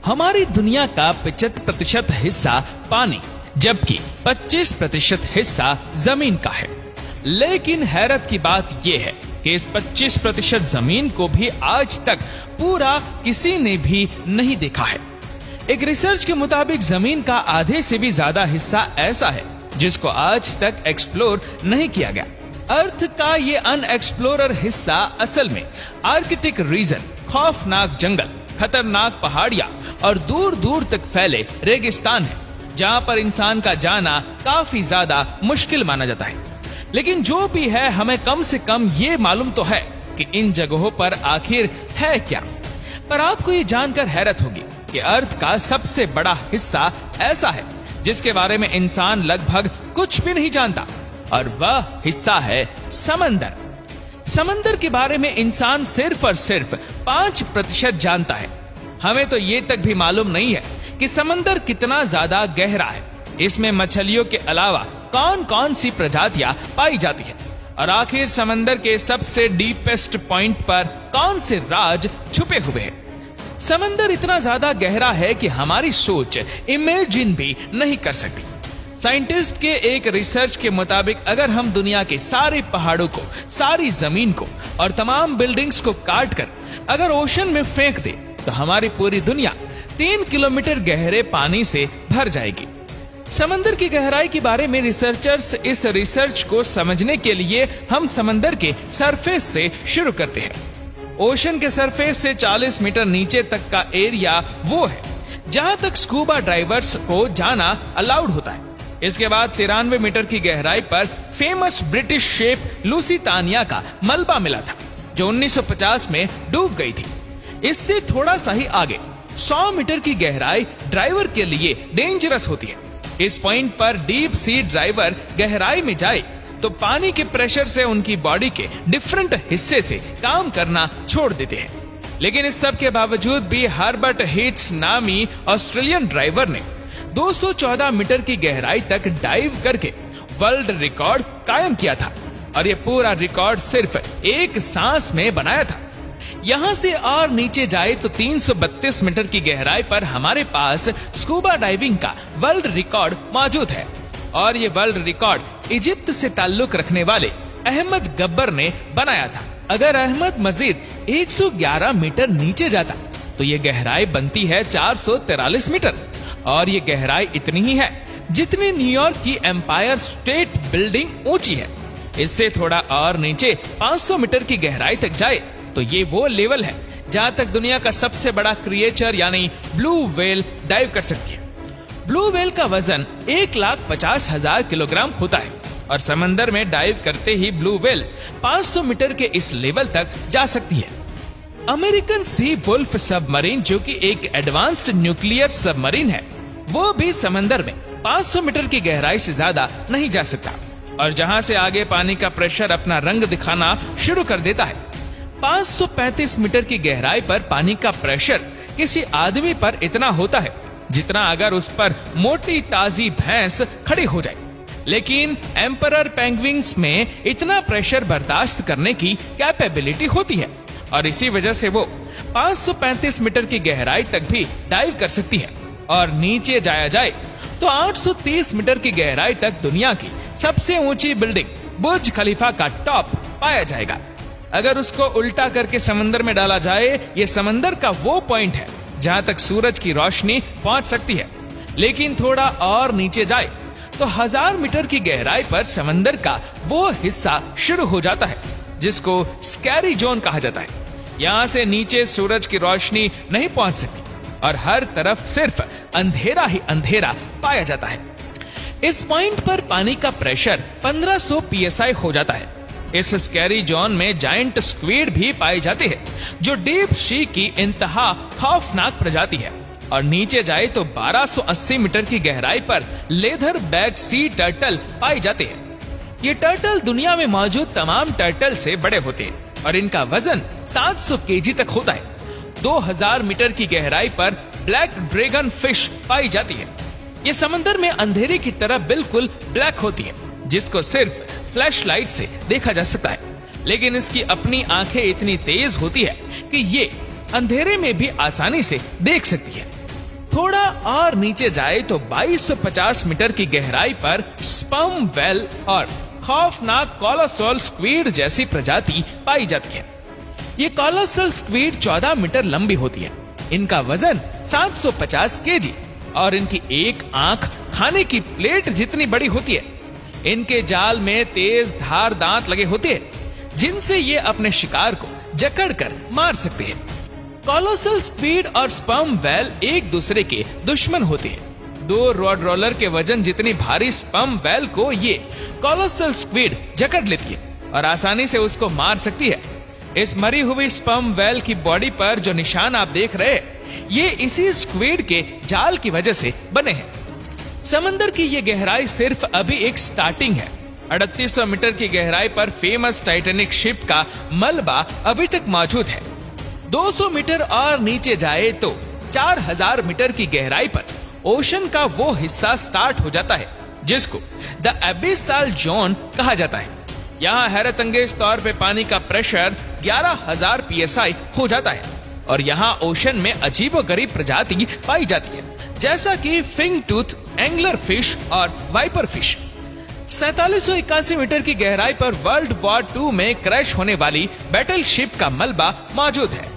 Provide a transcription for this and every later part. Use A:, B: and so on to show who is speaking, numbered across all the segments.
A: हमारी दुनिया का 75% हिस्सा पानी, जबकि 25% हिस्सा जमीन का है। लेकिन हैरत की बात यह है कि इस 25% जमीन को भी आज तक पूरा किसी ने भी नहीं देखा है। एक रिसर्च के मुताबिक जमीन का आधे से भी ज्यादा हिस्सा ऐसा है जिसको आज तक एक्सप्लोर नहीं किया गया। अर्थ का ये अनएक्सप्लोरर हिस्सा असल में आर्कटिक रीजन, खौफनाक जंगल, खतरनाक पहाड़ियां और दूर दूर तक फैले रेगिस्तान है, जहां पर इंसान का जाना काफी ज्यादा मुश्किल माना जाता है। लेकिन जो भी है, हमें कम से कम ये मालूम तो है कि इन जगहों पर आखिर है क्या। पर आपको ये जानकर हैरत होगी कि अर्थ का सबसे बड़ा हिस्सा ऐसा है जिसके बारे में इंसान लगभग कुछ भी नहीं जानता, और वह हिस्सा है समंदर। समंदर के बारे में इंसान सिर्फ और सिर्फ 5% जानता है। हमें तो ये तक भी मालूम नहीं है कि समंदर कितना ज्यादा गहरा है, इसमें मछलियों के अलावा कौन कौन सी प्रजातियां पाई जाती है, और आखिर समंदर के सबसे डीपेस्ट पॉइंट पर कौन से राज छुपे हुए हैं। समंदर इतना ज्यादा गहरा है कि हमारी सोच इमेजिन भी नहीं कर सकती। साइंटिस्ट के एक रिसर्च के मुताबिक अगर हम दुनिया के सारे पहाड़ों को, सारी जमीन को और तमाम बिल्डिंग्स को काट कर अगर ओशन में फेंक दे तो हमारी पूरी दुनिया 3 किलोमीटर गहरे पानी से भर जाएगी। समंदर की गहराई के बारे में रिसर्चर्स इस रिसर्च को समझने के लिए हम समंदर के सरफेस से शुरू करते हैं। ओशन के सरफेस से 40 मीटर नीचे तक का एरिया वो है जहां तक स्कूबा डाइवर्स को जाना अलाउड होता है। इसके बाद 93 मीटर की गहराई पर फेमस ब्रिटिश शेप लूसीतानिया का मलबा मिला था, जो 1950 में डूब गई थी। इससे थोड़ा सा ही आगे 100 मीटर की गहराई ड्राइवर के लिए डेंजरस होती है। इस पॉइंट पर डीप सी ड्राइवर गहराई में जाए तो पानी के प्रेशर से उनकी बॉडी के डिफरेंट हिस्से से काम करना छोड़ देते हैं। लेकिन इस सब के बावजूद भी हर्बर्ट हिट्स नामी ऑस्ट्रेलियन ड्राइवर ने 214 मीटर की गहराई तक डाइव करके वर्ल्ड रिकॉर्ड कायम किया था, और ये पूरा रिकॉर्ड सिर्फ एक सांस में बनाया था। यहां से और नीचे जाए तो 332 मीटर की गहराई पर हमारे पास स्कूबा डाइविंग का वर्ल्ड रिकॉर्ड मौजूद है, और ये वर्ल्ड रिकॉर्ड इजिप्ट से ताल्लुक रखने वाले अहमद गब्बर ने बनाया था। अगर अहमद मजीद 111 मीटर नीचे जाता तो ये गहराई बनती है 443 मीटर, और ये गहराई इतनी ही है जितनी न्यूयॉर्क की एम्पायर स्टेट बिल्डिंग ऊंची है। इससे थोड़ा और नीचे 500 मीटर की गहराई तक जाए तो ये वो लेवल है जहां तक दुनिया का सबसे बड़ा क्रिएचर यानी ब्लू व्हेल डाइव कर सकती है। ब्लू व्हेल का वजन 1,50,000 किलोग्राम होता है, और समंदर में डाइव करते ही ब्लू व्हेल 500 मीटर के इस लेवल तक जा सकती है। अमेरिकन सी वुल्फ सबमरीन, जो कि एक एडवांस्ड न्यूक्लियर सबमरीन है, वो भी समंदर में 500 मीटर की गहराई से ज्यादा नहीं जा सकता, और जहां से आगे पानी का प्रेशर अपना रंग दिखाना शुरू कर देता है। 535 मीटर की गहराई पर पानी का प्रेशर किसी आदमी पर इतना होता है जितना अगर उस पर मोटी ताजी भैंस खड़ी हो जाए। लेकिन एम्परर पेंगुइन्स में इतना प्रेशर बर्दाश्त करने की कैपेबिलिटी होती है, और इसी वजह से वो 535 मीटर की गहराई तक भी डाइव कर सकती है। और नीचे जाया जाए तो 830 मीटर की गहराई तक दुनिया की सबसे ऊंची बिल्डिंग बुर्ज खलीफा का टॉप पाया जाएगा। अगर उसको उल्टा करके समंदर में डाला जाए, ये समंदर का वो पॉइंट है जहां तक सूरज की रोशनी पहुंच सकती है। लेकिन थोड़ा और नीचे जाए तो 1000 मीटर की गहराई पर समंदर का वो हिस्सा शुरू हो जाता है जिसको स्कैरी जोन कहा जाता है। यहाँ से नीचे सूरज की रोशनी नहीं पहुंच सकती, और हर तरफ सिर्फ अंधेरा ही अंधेरा पाया जाता है। इस पॉइंट पर पानी का प्रेशर 1500 psi हो जाता है। इस स्कैरी जोन में जायंट स्क्विड भी पाए जाते हैं, जो डीप सी की इंतहा खौफनाक प्रजाति है। और नीचे जाए तो 1280 मीटर की गहराई पर लेदर बैक सी टर्टल पाए जाते हैं। ये टर्टल दुनिया में मौजूद तमाम टर्टल से बड़े होते हैं, और इनका वजन 700 केजी तक होता है। 2000 मीटर की गहराई पर ब्लैक ड्रैगन फिश पाई जाती है। ये समंदर में अंधेरे की तरह बिल्कुल ब्लैक होती है, जिसको सिर्फ फ्लैशलाइट से देखा जा सकता है। लेकिन इसकी अपनी आंखें इतनी तेज होती है कि ये अंधेरे में भी आसानी से देख सकती है। थोड़ा और नीचे जाए तो 2250 मीटर की गहराई पर स्पर्म वेल और खौफनाक कोलोसॉल स्क्वीड जैसी प्रजाति पाई जाती है। ये कोलोसॉल स्क्वीड 14 मीटर लंबी होती है। इनका वजन 750 केजी और इनकी एक आंख खाने की प्लेट जितनी बड़ी होती है। इनके जाल में तेज धार दांत लगे होते हैं जिनसे ये अपने शिकार को जकड़कर मार सकते हैं। कोलोसॉल स्क्वीड और स्पर्म वेल एक दूसरे के दुश्मन होते हैं। 2 रॉड रोलर के वजन जितनी भारी स्पर्म वेल को ये कोलोसॉल स्क्वीड जकड़ लेती है और आसानी से उसको मार सकती है। इस मरी हुई स्पर्म वेल की बॉडी पर जो निशान आप देख रहे हैं, ये इसी स्क्वीड के जाल की वजह से बने हैं। समंदर की ये गहराई सिर्फ अभी एक स्टार्टिंग है। 3800 मीटर की गहराई पर फेमस टाइटैनिक शिप का मलबा अभी तक मौजूद है। 200 मीटर और नीचे जाए तो 4000 मीटर की गहराई पर ओशन का वो हिस्सा स्टार्ट हो जाता है जिसको द एबिसल जोन कहा जाता है। यहाँ हैरत अंगेज तौर पे पानी का प्रेशर 11000 psi हो जाता है और यहाँ ओशन में अजीबोगरीब प्रजाति पाई जाती है जैसा कि फिंग टूथ, एंगलर फिश और वाइपर फिश। 4781 मीटर की गहराई पर वर्ल्ड वॉर 2 में क्रैश होने वाली बैटल शिप का मलबा मौजूद है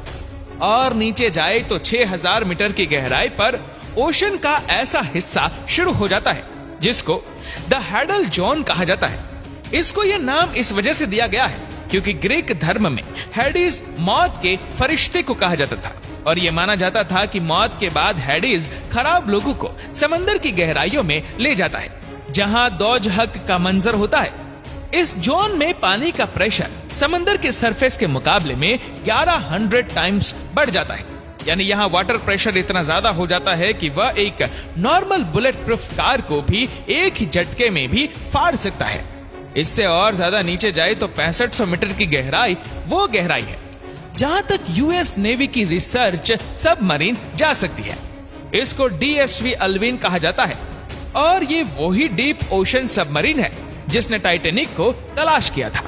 A: और नीचे जाए तो 6000 मीटर की गहराई पर ओशन का ऐसा हिस्सा शुरू हो जाता है जिसको द हैडल जोन कहा जाता है। इसको यह नाम इस वजह से दिया गया है क्योंकि ग्रीक धर्म में हेडिस मौत के फरिश्ते को कहा जाता था और यह माना जाता था कि मौत के बाद हेडिस खराब लोगों को समंदर की गहराइयों में ले जाता है जहां दोजहक का मंजर होता है। इस जोन में पानी का प्रेशर समंदर के सरफेस के मुकाबले में 1100 टाइम्स बढ़ जाता है। यानी यहाँ वाटर प्रेशर इतना ज्यादा हो जाता है कि वह एक नॉर्मल बुलेट प्रूफ कार को भी एक ही झटके में भी फाड़ सकता है। इससे और ज्यादा नीचे जाए तो 6500 मीटर की गहराई वो गहराई है जहां तक यूएस नेवी की रिसर्च सबमरीन जा सकती है। इसको DSV अल्विन कहा जाता है और ये वही डीप ओशन सबमरीन है जिसने टाइटैनिक को तलाश किया था।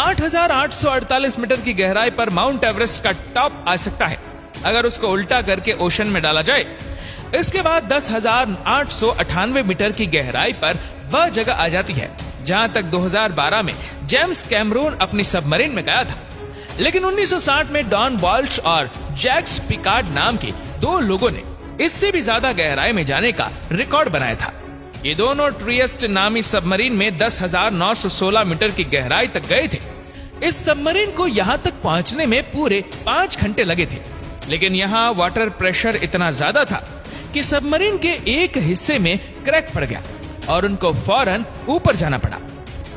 A: 8848 मीटर की गहराई पर माउंट एवरेस्ट का टॉप आ सकता है अगर उसको उल्टा करके ओशन में डाला जाए। इसके बाद 10,898 मीटर की गहराई पर वह जगह आ जाती है जहां तक 2012 में जेम्स कैमरून अपनी सबमरीन में गया था। लेकिन 1960 में डॉन वॉल्श और जैक्स पिकार्ड नाम के 2 लोगों ने इससे भी ज्यादा गहराई में जाने का रिकॉर्ड बनाया था। ये दोनों ट्रियस्ट नामी सबमरीन में 10,916 मीटर की गहराई तक गए थे। इस सबमरीन को यहाँ तक पहुंचने में पूरे 5 घंटे लगे थे, लेकिन यहाँ वाटर प्रेशर इतना ज्यादा था कि सबमरीन के एक हिस्से में क्रैक पड़ गया और उनको फौरन ऊपर जाना पड़ा।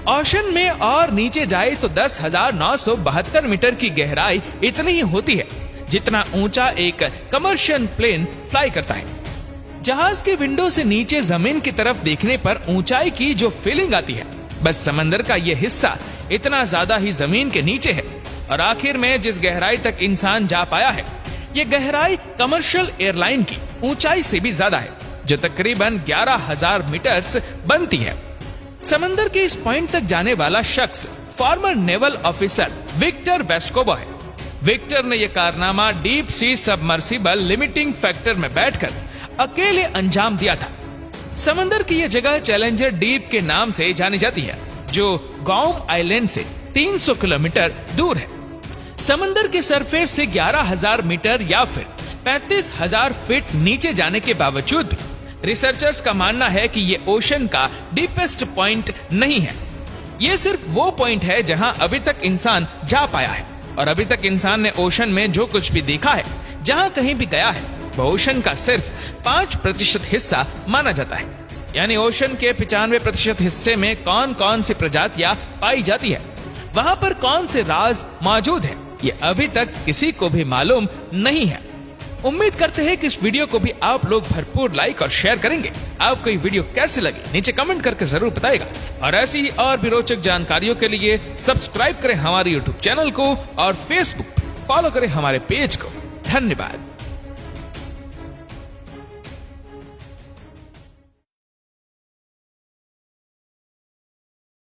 A: ओशन में और नीचे जाए तो 10,972 मीटर की गहराई इतनी ही होती है जितना ऊंचा एक कमर्शियल प्लेन फ्लाई करता है। जहाज के विंडो से नीचे जमीन की तरफ देखने पर ऊंचाई की जो फीलिंग आती है, बस समंदर का ये हिस्सा इतना ज्यादा ही जमीन के नीचे है। और आखिर में जिस गहराई तक इंसान जा पाया है, ये गहराई कमर्शियल एयरलाइन की ऊंचाई से भी ज्यादा है जो तकरीबन 11,000 मीटर्स बनती है। समंदर के इस पॉइंट तक जाने वाला शख्स फॉर्मर नेवल ऑफिसर विक्टर वेस्कोबो है। विक्टर ने यह कारनामा deep C submersible limiting factor में बैठकर अकेले अंजाम दिया था। समंदर की यह जगह चैलेंजर डीप के नाम से जानी जाती है जो गौम आइलैंड से 300 किलोमीटर दूर है। समंदर के सरफेस से 11,000 मीटर या फिर 35,000 फीट नीचे जाने के बावजूद भी रिसर्चर्स का मानना है कि ये ओशन का डीपेस्ट पॉइंट नहीं है। ये सिर्फ वो पॉइंट है जहां अभी तक इंसान जा पाया है और अभी तक इंसान ने ओशन में जो कुछ भी देखा है, जहां कहीं भी गया है, वह ओशन का सिर्फ 5% हिस्सा माना जाता है। यानी ओशन के 95% हिस्से में कौन कौन सी प्रजातियां पाई जाती है, वहां पर कौन से राज मौजूद है, ये अभी तक किसी को भी मालूम नहीं है। उम्मीद करते हैं कि इस वीडियो को भी आप लोग भरपूर लाइक और शेयर करेंगे। आपको ये वीडियो कैसे लगी नीचे कमेंट करके जरूर बताएगा और ऐसी ही और भी रोचक जानकारियों के लिए सब्सक्राइब करें हमारे YouTube चैनल को और Facebook फॉलो करें हमारे पेज को। धन्यवाद।